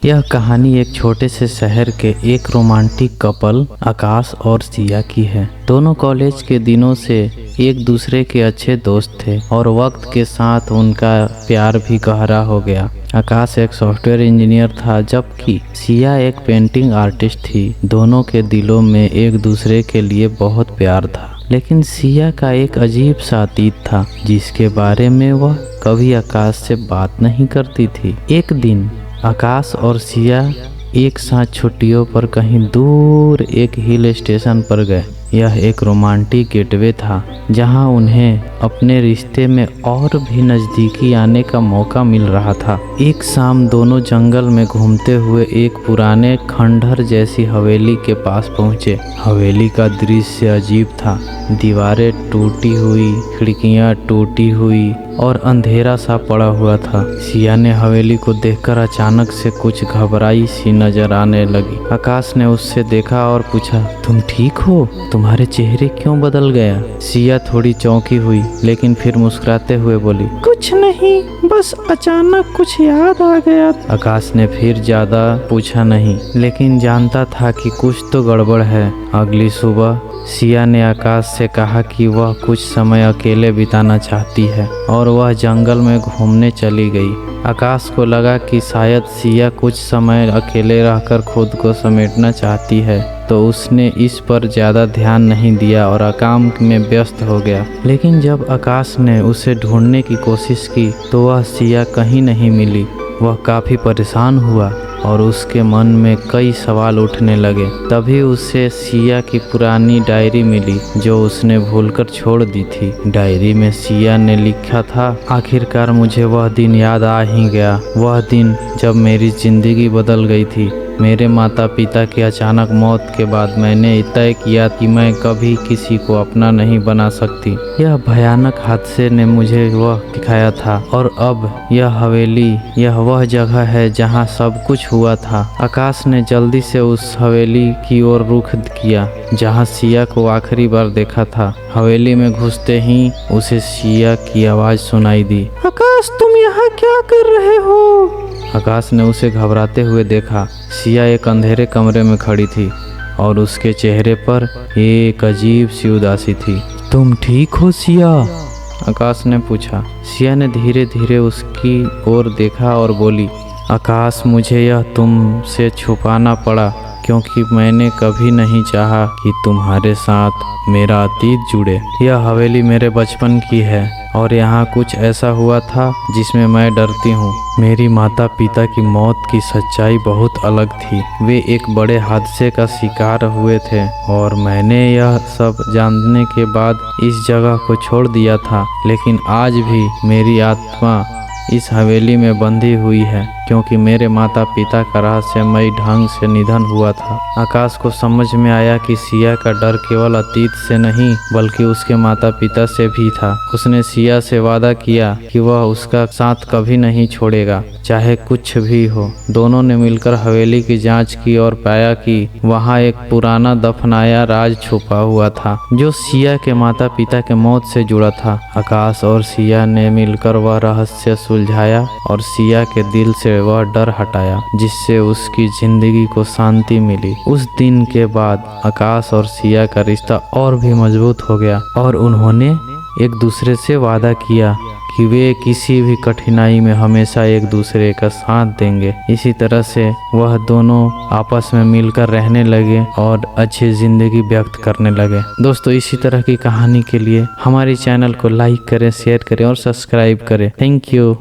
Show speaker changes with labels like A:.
A: यह कहानी एक छोटे से शहर के एक रोमांटिक कपल आकाश और सिया की है। दोनों कॉलेज के दिनों से एक दूसरे के अच्छे दोस्त थे और वक्त के साथ उनका प्यार भी गहरा हो गया। आकाश एक सॉफ्टवेयर इंजीनियर था जबकि सिया एक पेंटिंग आर्टिस्ट थी। दोनों के दिलों में एक दूसरे के लिए बहुत प्यार था, लेकिन सिया का एक अजीब सा अतीत था जिसके बारे में वह कभी आकाश से बात नहीं करती थी। एक दिन आकाश और सिया एक साथ छुट्टियों पर कहीं दूर एक हिल स्टेशन पर गए। यह एक रोमांटिक गेटवे था जहां उन्हें अपने रिश्ते में और भी नज़दीकी आने का मौका मिल रहा था। एक शाम दोनों जंगल में घूमते हुए एक पुराने खंडहर जैसी हवेली के पास पहुंचे। हवेली का दृश्य अजीब था। दीवारें टूटी हुई, खिड़कियां टूटी हुई और अंधेरा सा पड़ा हुआ था। सिया ने हवेली को देखकर अचानक से कुछ घबराई सी नजर आने लगी। आकाश ने उससे देखा और पूछा, तुम ठीक हो? तुम्हारे चेहरे क्यों बदल गया? सिया थोड़ी चौंकी हुई लेकिन फिर मुस्कुराते हुए बोली,
B: कुछ नहीं, बस अचानक कुछ याद आ गया।
A: आकाश ने फिर ज्यादा पूछा नहीं, लेकिन जानता था कि कुछ तो गड़बड़ है। अगली सुबह सिया ने आकाश से कहा कि वह कुछ समय अकेले बिताना चाहती है और वह जंगल में घूमने चली गई। आकाश को लगा कि शायद सिया कुछ समय अकेले रहकर खुद को समेटना चाहती है, तो उसने इस पर ज़्यादा ध्यान नहीं दिया और काम में व्यस्त हो गया। लेकिन जब आकाश ने उसे ढूंढने की कोशिश की तो वह सिया कहीं नहीं मिली। वह काफ़ी परेशान हुआ और उसके मन में कई सवाल उठने लगे। तभी उसे सिया की पुरानी डायरी मिली जो उसने भूलकर छोड़ दी थी। डायरी में सिया ने लिखा था, आखिरकार मुझे वह दिन याद आ ही गया, वह दिन जब मेरी जिंदगी बदल गई थी। मेरे माता पिता की अचानक मौत के बाद मैंने तय किया कि मैं कभी किसी को अपना नहीं बना सकती। यह भयानक हादसे ने मुझे वह दिखाया था और अब यह हवेली, यह वह जगह है जहां सब कुछ हुआ था। आकाश ने जल्दी से उस हवेली की ओर रुख किया जहां सिया को आखिरी बार देखा था। हवेली में घुसते ही उसे सिया की आवाज़ सुनाई दी,
B: आकाश, तुम यहाँ क्या कर रहे हो?
A: आकाश ने उसे घबराते हुए देखा। सिया एक अंधेरे कमरे में खड़ी थी और उसके चेहरे पर एक अजीब सी उदासी थी। तुम ठीक हो सिया? आकाश ने पूछा। सिया ने धीरे धीरे उसकी ओर देखा और बोली, आकाश, मुझे यह तुमसे छुपाना पड़ा क्योंकि मैंने कभी नहीं चाहा कि तुम्हारे साथ मेरा अतीत जुड़े। यह हवेली मेरे बचपन की है और यहाँ कुछ ऐसा हुआ था जिसमें मैं डरती हूँ। मेरी माता पिता की मौत की सच्चाई बहुत अलग थी। वे एक बड़े हादसे का शिकार हुए थे और मैंने यह सब जानने के बाद इस जगह को छोड़ दिया था। लेकिन आज भी मेरी आत्मा इस हवेली में बंधी हुई है क्योंकि मेरे माता पिता का रहस्यमयी ढंग से निधन हुआ था। आकाश को समझ में आया कि सिया का डर केवल अतीत से नहीं बल्कि उसके माता पिता से भी था। उसने सिया से वादा किया कि वह उसका साथ कभी नहीं छोड़ेगा, चाहे कुछ भी हो। दोनों ने मिलकर हवेली की जांच की और पाया कि वहां एक पुराना दफनाया राज छुपा हुआ था जो सिया के माता पिता के मौत से जुड़ा था। आकाश और सिया ने मिलकर वह रहस्य सुलझाया और सिया के दिल से वह डर हटाया, जिससे उसकी जिंदगी को शांति मिली। उस दिन के बाद आकाश और सिया का रिश्ता और भी मजबूत हो गया और उन्होंने एक दूसरे से वादा किया कि वे किसी भी कठिनाई में हमेशा एक दूसरे का साथ देंगे। इसी तरह से वह दोनों आपस में मिलकर रहने लगे और अच्छी जिंदगी व्यक्त करने लगे। दोस्तों, इसी तरह की कहानी के लिए हमारे चैनल को लाइक करें, शेयर करें और सब्सक्राइब करें। Thank you.